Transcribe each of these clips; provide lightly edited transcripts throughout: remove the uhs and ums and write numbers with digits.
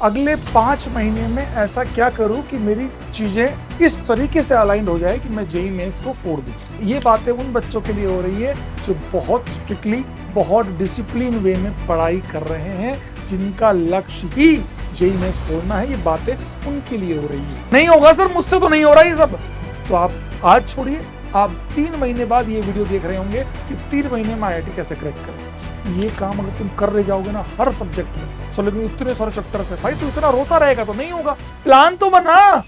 अगले 5 महीने में ऐसा क्या करूं कि मेरी चीजें इस तरीके से अलाइंड हो जाए कि मैं जेईई मेंस को फोड़ दूं। ये बातें उन बच्चों के लिए हो रही है जो बहुत स्ट्रिक्टली, बहुत डिसिप्लिन वे में पढ़ाई कर रहे हैं, जिनका लक्ष्य ही जेईई मेंस फोड़ना है। ये बातें उनके लिए हो रही है। नहीं होगा सर, मुझसे तो नहीं हो रहा ये सब, तो आप आज छोड़िए। आप 3 महीने बाद ये वीडियो देख रहे होंगे कि 3 महीने में आईआईटी कैसे क्रैक करें। ये काम अगर तुम कर रहे जाओगे ना हर सब्जेक्ट में, सो लेकिन इतने सारे चैप्टर से भाई, तो इतना रोता रहेगा तो नहीं होगा। प्लान तो बना।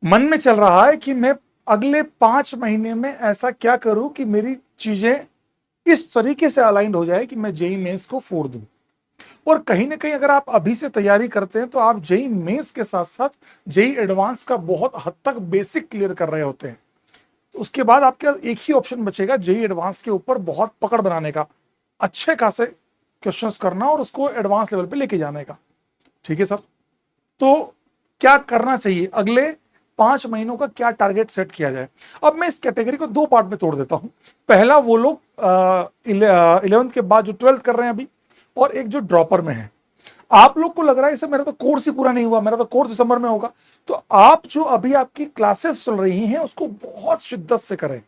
मन में चल रहा है कि मैं अगले 5 महीने में ऐसा क्या करूं कि मेरी चीजें इस तरीके से अलाइंड हो जाए कि मैं जेईई मेंस को फोड़ दूं। और कहीं ना कहीं अगर आप अभी से तैयारी करते हैं तो आप जेईई मेंस के साथ साथ जेईई एडवांस का बहुत हद तक बेसिक क्लियर कर रहे होते हैं। तो उसके बाद आपके पास एक ही ऑप्शन बचेगा जेईई एडवांस के ऊपर बहुत पकड़ बनाने का, अच्छे खासे क्वेश्चंस करना और उसको एडवांस लेवल पे लेके जाने का। ठीक है सर, तो क्या करना चाहिए, अगले 5 महीनों का क्या टारगेट सेट किया जाए। अब मैं इस कैटेगरी को 2 पार्ट में तोड़ देता हूं। पहला वो लोग 11th के बाद जो 12th कर रहे हैं अभी, और एक जो ड्रॉपर में है। आप लोग को लग रहा है सर मेरा तो कोर्स ही पूरा नहीं हुआ, मेरा तो कोर्स दिसंबर में होगा। तो आप जो अभी आपकी क्लासेस चल रही हैं उसको बहुत शिद्दत से करें।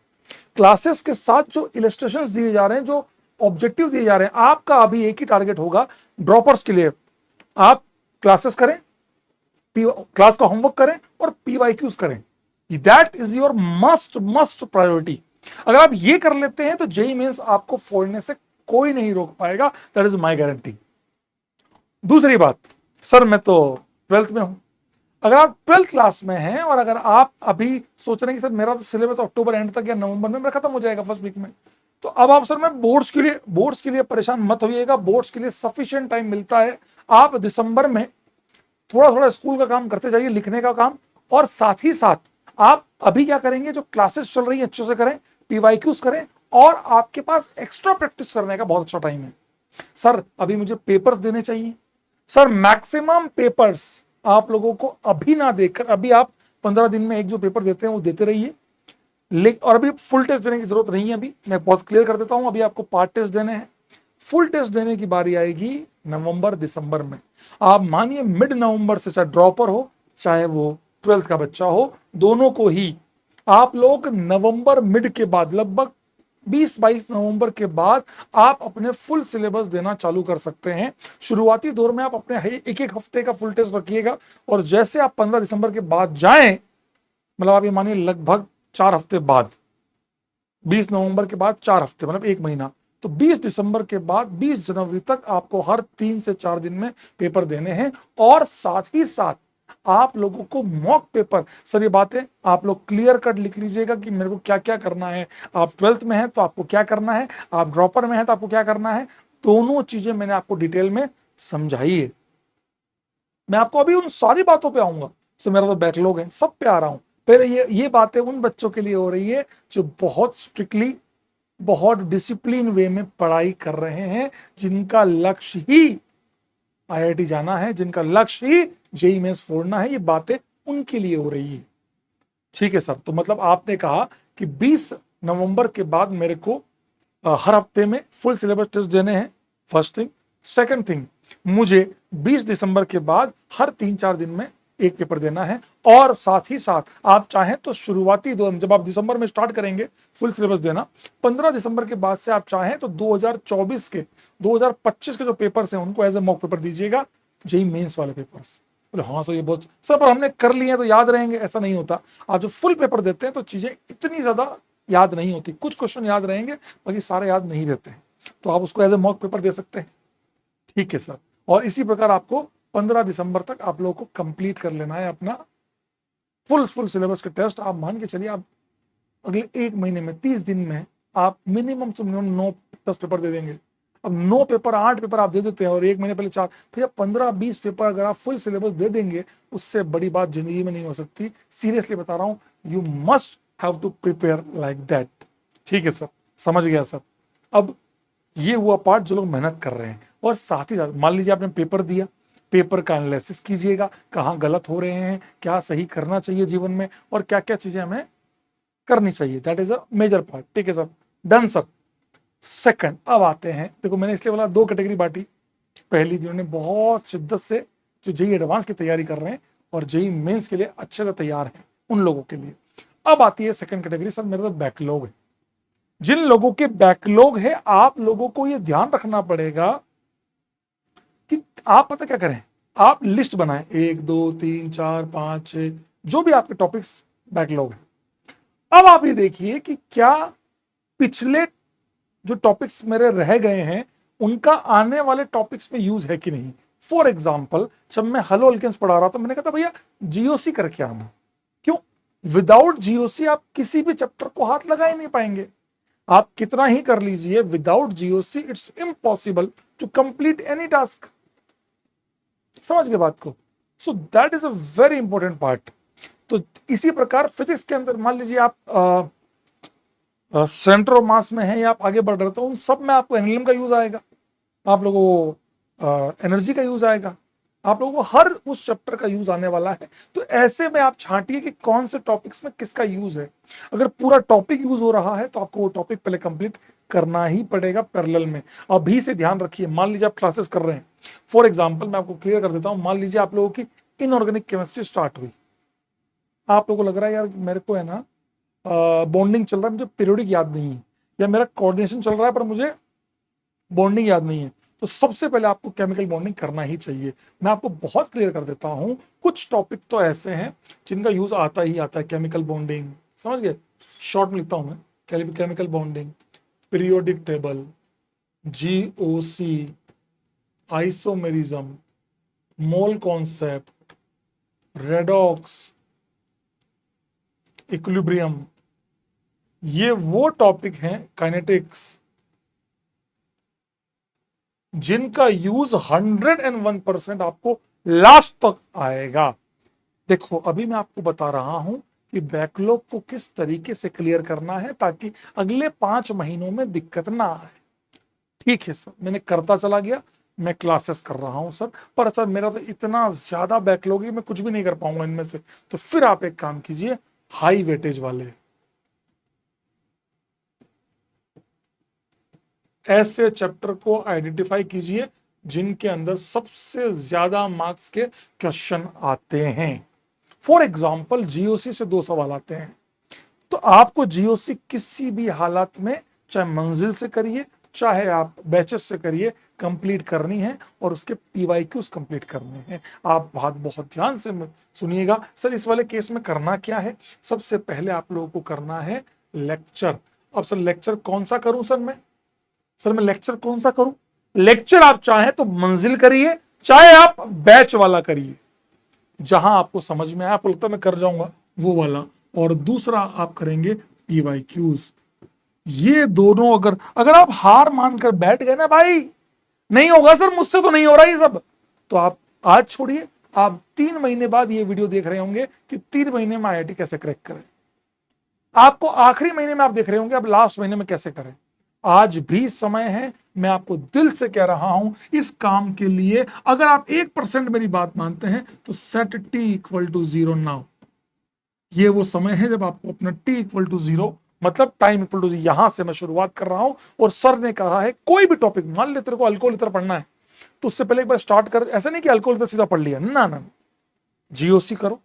क्लासेस के साथ जो इलस्ट्रेशंस दिए जा रहे हैं, जो ऑब्जेक्टिव दिए जा रहे हैं, आपका अभी एक ही टारगेट होगा ड्रॉपर्स के लिए। आप क्लासेस करें, क्लास का होमवर्क करें और पीवाईक्यूज करें। That is your must must priority. अगर आप ये कर लेते हैं तो जेईई मेंस आपको फोड़ने से कोई नहीं रोक पाएगा। That is my guarantee. दूसरी बात, सर मैं तो 12th में हूं। अगर आप 12th क्लास में हैं और अगर आप अभी सोच रहे हैं कि सर मेरा तो सिलेबस अक्टूबर एंड तक या नवंबर में मेरा खत्म हो जाएगा फर्स्ट वीक में, तो अब आप सर मैं बोर्ड्स के लिए परेशान मत होइएगा। बोर्ड्स के लिए सफिशिएंट टाइम मिलता है। आप दिसंबर में थोड़ा थोड़ा स्कूल का काम करते जाइए, लिखने का काम, और साथ ही साथ आप अभी क्या करेंगे, जो क्लासेस चल रही है अच्छे से करें, पीवाईक्यूज करें, और आपके पास एक्स्ट्रा प्रैक्टिस करने का बहुत अच्छा टाइम है। सर अभी मुझे पेपर्स देने चाहिए। सर मैक्सिमम पेपर्स आप लोगों को अभी ना देकर, अभी आप 15 दिन में एक जो पेपर देते हैं वो देते रहिए। और अभी फुल टेस्ट देने की जरूरत नहीं है। अभी मैं बहुत क्लियर कर देता हूं, अभी आपको पार्ट टेस्ट देने हैं। फुल टेस्ट देने की बारी आएगी नवंबर दिसंबर में। आप मानिए मिड नवंबर से, चाहे ड्रॉपर हो चाहे वो 12th का बच्चा हो, दोनों को ही आप लोग नवंबर मिड के बाद, लगभग 20-22 नवंबर के बाद आप अपने फुल सिलेबस देना चालू कर सकते हैं। शुरुआती दौर में आप अपने एक एक हफ्ते का फुल टेस्ट रखिएगा, और जैसे आप 15 दिसंबर के बाद जाएं, मतलब आप ये मानिए लगभग 4 हफ्ते बाद, 20 नवंबर के बाद 4 हफ्ते मतलब 1 महीना, तो 20 दिसंबर के बाद 20 जनवरी तक आपको हर 3 से 4 दिन में पेपर देने हैं। और साथ ही साथ आप लोगों को मॉक पेपर, सर ये बातें आप लोग क्लियर कट लिख लीजिएगा कि मेरे को क्या क्या करना है। आप 12th में हैं तो आपको क्या करना है, आप ड्रॉपर में हैं तो आपको क्या करना है। दोनों चीजें मैंने आपको डिटेल में समझाई है। मैं आपको अभी उन सारी बातों पे आऊंगा। सर मेरा तो बैकलॉग है, सब पे आ रहा हूं। पहले ये बातें उन बच्चों के लिए हो रही है जो बहुत स्ट्रिक्टली, बहुत डिसिप्लिन वे में पढ़ाई कर रहे हैं, जिनका लक्ष्य ही आईआईटी जाना है, जिनका लक्ष्य ही जेईई मेंस फोड़ना है। ये बातें उनके लिए हो रही है। ठीक है सर, तो मतलब आपने कहा कि 20 नवंबर के बाद मेरे को हर हफ्ते में फुल सिलेबस टेस्ट देने हैं, फर्स्ट थिंग। सेकंड थिंग, मुझे 20 दिसंबर के बाद हर 3-4 दिन में एक पेपर देना है। और साथ ही साथ आप चाहें तो शुरुआती दौर में, जब आप दिसंबर में स्टार्ट करेंगे फुल सिलेबस देना, 15 दिसंबर के बाद से आप चाहें तो 2025 के जो पेपर्स हैं उनको एज ए मॉक पेपर दीजिएगा, जेईई मेंस वाले पेपर्स। बोले हाँ सर ये बहुत, सर पर हमने कर लिए हैं तो याद रहेंगे, ऐसा नहीं होता। आप जो फुल पेपर देते हैं तो चीजें इतनी ज्यादा याद नहीं होती, कुछ क्वेश्चन याद रहेंगे बाकी सारे याद नहीं रहते हैं, तो आप उसको एज ए मॉक पेपर दे सकते हैं। ठीक है सर, और इसी प्रकार आपको 15 दिसंबर तक आप लोगों को कंप्लीट कर लेना है अपना फुल सिलेबस के टेस्ट। आप मान के चलिए आप अगले 1 महीने में 30 दिन में आप मिनिमम से मिनिमम 9-10 पेपर दे देंगे। अब 9 पेपर 8 पेपर आप दे देते हैं और 1 महीने पहले 4, फिर 15-20 पेपर अगर आप फुल सिलेबस दे देंगे, उससे बड़ी बात जिंदगी में नहीं हो सकती। सीरियसली बता रहा हूं, you must have to prepare like that. ठीक है सर, समझ गया सर। अब ये हुआ पार्ट जो लोग मेहनत कर रहे हैं, और साथ ही साथ मान लीजिए आपने पेपर दिया, पेपर का एनालिसिस कीजिएगा, कहाँ गलत हो रहे हैं, क्या सही करना चाहिए जीवन में, और क्या क्या चीजें हमें करनी चाहिए। That is a major part. ठीक है सर, डन सर। सेकंड, अब आते हैं, देखो मैंने इसलिए बोला 2 कैटेगरी बांटी। पहली जिन्होंने बहुत शिद्दत से जो जेई एडवांस की तैयारी कर रहे हैं और जेई मेंस के लिए अच्छे से तैयार हैं, उन लोगों के लिए। अब आती है सेकंड कैटेगरी, सर मेरे तो बैकलॉग है। जिन लोगों के बैकलॉग है, आप लोगों को ये ध्यान रखना पड़ेगा कि आप पता क्या करें, आप लिस्ट बनाएं 1 2 3 4 5 6 जो भी आपके टॉपिक्स बैकलॉग है। अब आप ये देखिए कि क्या पिछले जो टॉपिक्स मेरे रह गए हैं उनका आने वाले टॉपिक्स में यूज है कि नहीं। फॉर एग्जाम्पल, जब मैं हेलो अल्केन्स पढ़ा रहा था, मैंने कहा था भैया जीओसी करके आना। क्यों? विदाउट जीओसी आप किसी भी चैप्टर को हाथ लगा ही नहीं पाएंगे। आप कितना ही कर लीजिए, without GOC it's impossible to complete any task. समझ गए बात को? So that is a very important part. तो इसी प्रकार फिजिक्स के अंदर मान लीजिए आप सेंटर ऑफ मास में है या आप आगे बढ़ रहे, तो उन सब में आपको एनएलएम का यूज आएगा, आप लोगों को एनर्जी का यूज आएगा, आप लोगों को हर उस चैप्टर का यूज आने वाला है। तो ऐसे में आप छांटिए कि कौन से टॉपिक्स में किसका यूज है। अगर पूरा टॉपिक यूज हो रहा है तो आपको वो टॉपिक पहले कंप्लीट करना ही पड़ेगा पैरेलल में। अभी से ध्यान रखिए, मान लीजिए आप क्लासेस कर रहे हैं, फॉर एग्जाम्पल मैं आपको क्लियर कर देता हूं, मान लीजिए आप लोगों की इनऑर्गेनिक केमिस्ट्री स्टार्ट हुई, आप लोगों को लग रहा है यार मेरे को है ना बॉन्डिंग चल रहा है, मुझे पीरियोडिक याद नहीं है, या मेरा कोऑर्डिनेशन चल रहा है पर मुझे बॉन्डिंग याद नहीं है, तो सबसे पहले आपको केमिकल बॉन्डिंग करना ही चाहिए। मैं आपको बहुत क्लियर कर देता हूं, कुछ टॉपिक तो ऐसे हैं जिनका यूज आता ही आता है, केमिकल बॉन्डिंग, समझ गए? शॉर्ट में लिखता हूं मैं, chemical bonding, periodic table, GOC, isomerism, mole concept, redox, equilibrium, ये वो टॉपिक हैं काइनेटिक्स जिनका यूज 101% आपको लास्ट तक आएगा। देखो अभी मैं आपको बता रहा हूं कि बैकलॉग को किस तरीके से क्लियर करना है ताकि अगले 5 महीनों में दिक्कत ना आए। ठीक है सर, मैंने करता चला गया, मैं क्लासेस कर रहा हूं सर, पर सर मेरा तो इतना ज्यादा बैकलॉग है मैं कुछ भी नहीं कर पाऊंगा इनमें से। तो फिर आप एक काम कीजिए, हाई वेटेज वाले ऐसे चैप्टर को आइडेंटिफाई कीजिए जिनके अंदर सबसे ज्यादा मार्क्स के क्वेश्चन आते हैं। फॉर एग्जाम्पल, जीओसी से 2 सवाल आते हैं, तो आपको जीओसी किसी भी हालत में, चाहे मंजिल से करिए चाहे आप बैचेस से करिए, कंप्लीट करनी है और उसके पीवाईक्यूज कंप्लीट करने हैं। आप बात बहुत ध्यान से सुनिएगा। सर इस वाले केस में करना क्या है? सबसे पहले आप लोगों को करना है लेक्चर। अब सर लेक्चर कौन सा करूं सर मैं लेक्चर कौन सा करूं? लेक्चर आप चाहे तो मंजिल करिए, चाहे आप बैच वाला करिए, जहां आपको समझ में आया, आपको लगता है मैं कर जाऊंगा वो वाला, और दूसरा आप करेंगे पीवाईक्यूज। ये दोनों अगर आप हार मानकर बैठ गए ना भाई, नहीं होगा सर मुझसे तो नहीं हो रहा ये सब, तो आप आज छोड़िए, आप 3 महीने बाद ये वीडियो देख रहे होंगे कि 3 महीने में आईआईटी कैसे क्रैक करें। आपको आखिरी महीने में आप देख रहे होंगे अब लास्ट महीने में कैसे करें। आज भी समय है, मैं आपको दिल से कह रहा हूं, इस काम के लिए अगर आप 1% मेरी बात मानते हैं तो सेट t=0 नाउ। ये वो समय है जब आपको अपना t=0 मतलब टाइम इक्वल टू, यहां से मैं शुरुआत कर रहा हूं और सर ने कहा है कोई भी टॉपिक, मान ले तेरे को अल्कोहल इतर पढ़ना है तो उससे पहले एक बार स्टार्ट कर, ऐसा नहीं कि अल्कोहल इतर सीधा पढ़ लिया, ना, जीओसी करो,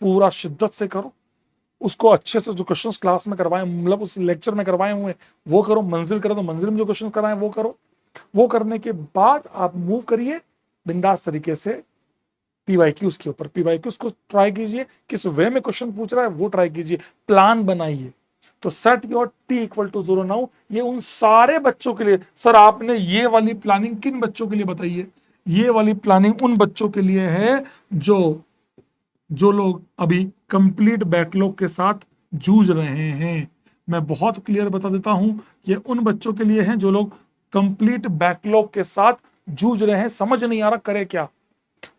पूरा शिद्दत से करो, उसको अच्छे से जो क्वेश्चंस क्लास में करवाए, मतलब उस लेक्चर में करवाए हुए वो करो, मंजिल करो तो मंजिल में जो क्वेश्चन कराए वो करो। वो करने के बाद आप मूव करिए बिंदास तरीके से पीवाईक्यूज के ऊपर। पीवाईक्यूज को ट्राई कीजिए, किस वे में क्वेश्चन पूछ रहा है वो ट्राई कीजिए, प्लान बनाइए। तो सेट योर t=0 नाउ, ये उन सारे बच्चों के लिए। सर आपने ये वाली प्लानिंग किन बच्चों के लिए बताइए? ये वाली प्लानिंग उन बच्चों के लिए है जो लोग अभी कंप्लीट बैकलॉग के साथ जूझ रहे हैं। मैं बहुत क्लियर बता देता हूं, ये उन बच्चों के लिए है जो लोग कंप्लीट बैकलॉग के साथ जूझ रहे हैं, समझ नहीं आ रहा करे क्या।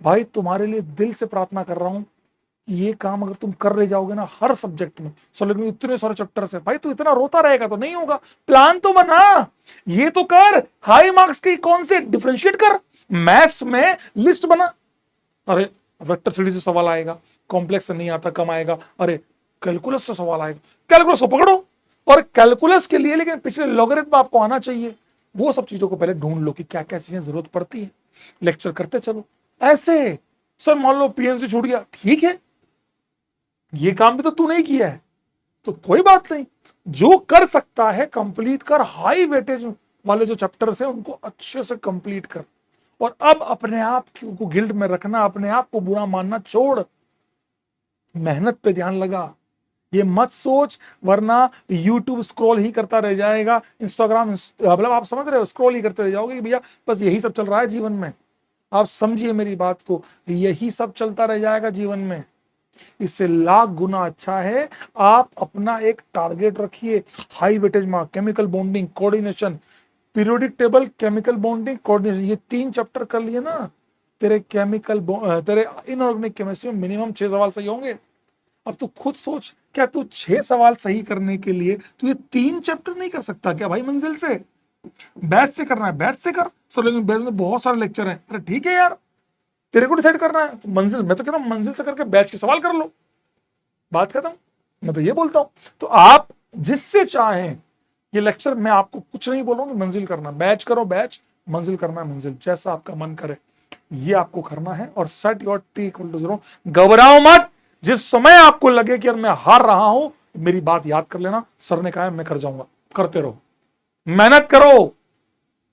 भाई तुम्हारे लिए दिल से प्रार्थना कर रहा हूं, ये काम अगर तुम कर ले जाओगे ना हर सब्जेक्ट में, सो लेकिन इतने सारे चैप्टर्स है भाई, तू इतना रोता रहेगा तो नहीं होगा। प्लान तो बना, ये तो कर, हाई मार्क्स की कौन से डिफरेंशिएट कर, मैथ्स में लिस्ट बना। अरे वेक्टर थ्योरी से सवाल आएगा, कॉम्प्लेक्स से नहीं आता, कम आएगा। अरे कैलकुलस से सवाल आएगा, कैलकुलस को पकड़ो, और कैलकुलस के लिए लेकिन पिछले लॉगरिथम आपको आना चाहिए। वो सब चीजों को पहले ढूंढ लो कि क्या क्या चीजें जरूरत पड़ती है, लेक्चर करते चलो। ऐसे सर मान लो पीएनसी छूट गया, ठीक है, ये काम भी तो तू नहीं किया है, तो कोई बात नहीं, जो कर सकता है कंप्लीट कर, हाई वेटेज वाले जो चैप्टर्स हैं उनको अच्छे से कंप्लीट कर। और अब अपने आप को गिल्ट में रखना, अपने आप को बुरा मानना छोड़, मेहनत पे ध्यान लगा। ये मत सोच वरना यूट्यूब स्क्रॉल ही करता रह जाएगा, इंस्टाग्राम, मतलब आप समझ रहे हो, स्क्रॉल ही करते रह जाओगे कि भैया बस यही सब चल रहा है जीवन में। आप समझिए मेरी बात को, यही सब चलता रह जाएगा जीवन में। इससे लाख गुना अच्छा है आप अपना एक टारगेट रखिए, high weightage mark, chemical bonding, coordination, periodic table, chemical bonding, coordination, ये 3 चैप्टर कर लिए ना, तेरे तेरे इनऑर्गेनिक केमिस्ट्री में मिनिमम 6 सवाल सही होंगे। अब तू खुद सोच, क्या तू 6 सवाल सही करने के लिए तू ये 3 चैप्टर नहीं कर सकता क्या भाई? मंजिल से, बैच से करना है, बैच से कर। सर लेकिन बैच में बहुत सारे लेक्चर हैं। अरे ठीक है यार, तेरे को डिसाइड करना है तो मंजिल, मैं तो कह रहा हूं मंजिल से करके बैच के सवाल कर लो, बात खत्म। मैं तो ये बोलता हूं, तो आप जिससे चाहें, ये लेक्चर मैं आपको कुछ नहीं बोल रहा हूं कि मंजिल करना, बैच करो बैच, मंजिल करना मंजिल, जैसा आपका मन करे ये आपको करना है। और set your T equal to 0, घबराओ मत। जिस समय आपको लगे कि यार मैं हार रहा हूं, मेरी बात याद कर लेना, सर ने कहा है मैं कर जाऊंगा, करते रहो, मेहनत करो।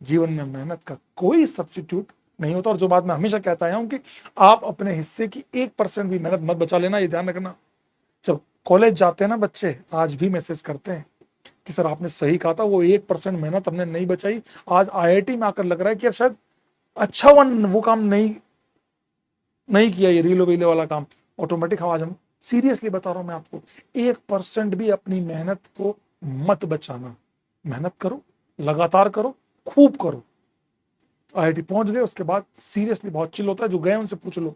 जीवन में मेहनत का कोई सब्स्टिट्यूट नहीं होता। और जो बात मैं हमेशा कहता आया हूं कि आप अपने हिस्से की 1% भी मेहनत मत बचा लेना, ये ध्यान रखना। जब कॉलेज जाते हैं ना बच्चे, आज भी मैसेज करते हैं कि सर आपने सही कहा था, वो 1% मेहनत हमने नहीं बचाई, आज आईआईटी में आकर लग रहा है कि यार शायद अच्छा वो काम नहीं किया, ये रीलो वीलो वाला काम ऑटोमेटिक। आज हम सीरियसली बता रहा हूं मैं आपको, 1% भी अपनी मेहनत को मत बचाना। मेहनत करो, लगातार करो, खूब करो। आईआईटी पहुंच गए उसके बाद सीरियसली बहुत चिल होता है, जो गए उनसे पूछ लो,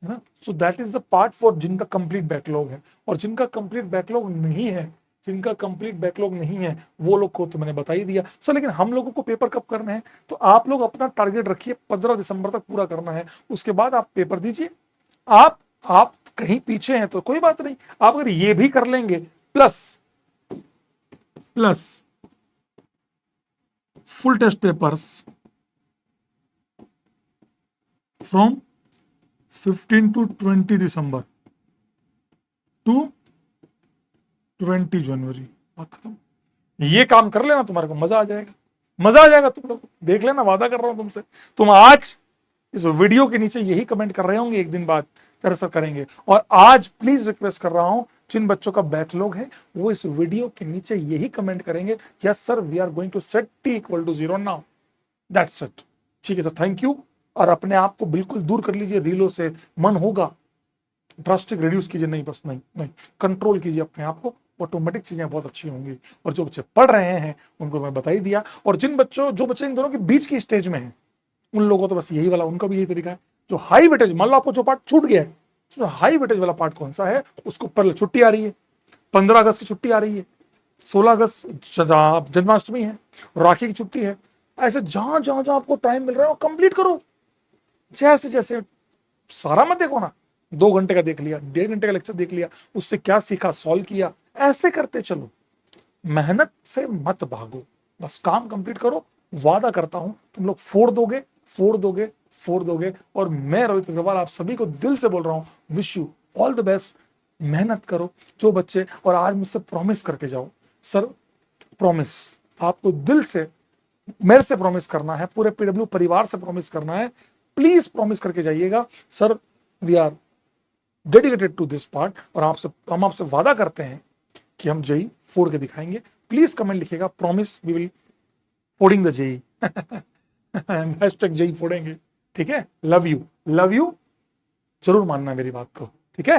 है ना। सो that is the part for जिनका कंप्लीट बैकलॉग है। और जिनका कंप्लीट बैकलॉग नहीं है, जिनका कंप्लीट बैकलॉग नहीं है वो लोग को तो मैंने बता ही दिया। सो लेकिन हम लोगों को पेपर कब करना है, तो आप लोग अपना टारगेट रखिए 15 दिसंबर तक पूरा करना है, उसके बाद आप पेपर दीजिए। आप कहीं पीछे हैं तो कोई बात नहीं, आप अगर ये भी कर लेंगे plus full test papers from 15 to 20 December to 20 January, बात खत्म। ये काम कर लेना, तुम्हारे को मजा आ जाएगा, मजा आ जाएगा। तुम लोग देख लेना, वादा कर रहा हूं तुमसे। तुम आज इस वीडियो के नीचे यही कमेंट कर रहे होंगे एक दिन बाद, तेरे सर करेंगे। और आज प्लीज रिक्वेस्ट कर रहा हूं, जिन बच्चों का बैकलॉग है वो इस वीडियो के नीचे यही कमेंट करेंगे, yes sir we are going to set T equal to 0 now, that's it. ठीक है सर, थैंक यू। और अपने आप को बिल्कुल दूर कर लीजिए रीलों से, मन होगा ड्रास्टिक रिड्यूस कीजिए, नहीं बस नहीं कंट्रोल कीजिए अपने आप को, ऑटोमेटिक चीजें बहुत अच्छी होंगी। और जो बच्चे पढ़ रहे हैं उनको मैं बता ही दिया। और जो बच्चे इन दोनों के बीच की स्टेज में हैं, उन लोगों को तो बस यही वाला, उनका भी यही तरीका है। जो हाई वेटेज, मान लो आपको जो पार्ट छूट गया है, उसमें हाई वेटेज वाला पार्ट कौन सा है, उसको पहले छुट्टी आ रही है, 15 अगस्त की छुट्टी आ रही है, 16 अगस्त जन्माष्टमी है, राखी की छुट्टी है। ऐसे जहां जहां जहां आपको टाइम मिल रहा है कंप्लीट करो। जैसे जैसे सारा मत देखो ना, 2 घंटे का देख लिया, 1.5 घंटे का लेक्चर देख लिया, उससे क्या सीखा, सॉल्व किया, ऐसे करते चलो। मेहनत से मत भागो, बस काम कंप्लीट करो। वादा करता हूं तुम लोग फोड़ दोगे, फोड़ दोगे, फोड़ दोगे। और मैं रोहित अग्रवाल आप सभी को दिल से बोल रहा हूं, wish you all the best. मेहनत करो जो बच्चे, और आज मुझसे प्रॉमिस करके जाओ, सर प्रॉमिस, आपको दिल से मेरे से प्रॉमिस करना है, पूरे पीडब्ल्यू परिवार से प्रॉमिस करना है, प्लीज प्रॉमिस करके जाइएगा, sir we are dedicated to this part. और हम आपसे वादा करते हैं कि हम जेई फोड़ के दिखाएंगे। प्लीज कमेंट लिखिएगा, प्रॉमिस वी विल फोड़िंग द जेई, हैशटैग जेई फोड़ेंगे। ठीक है, लव यू, जरूर मानना मेरी बात को, ठीक है।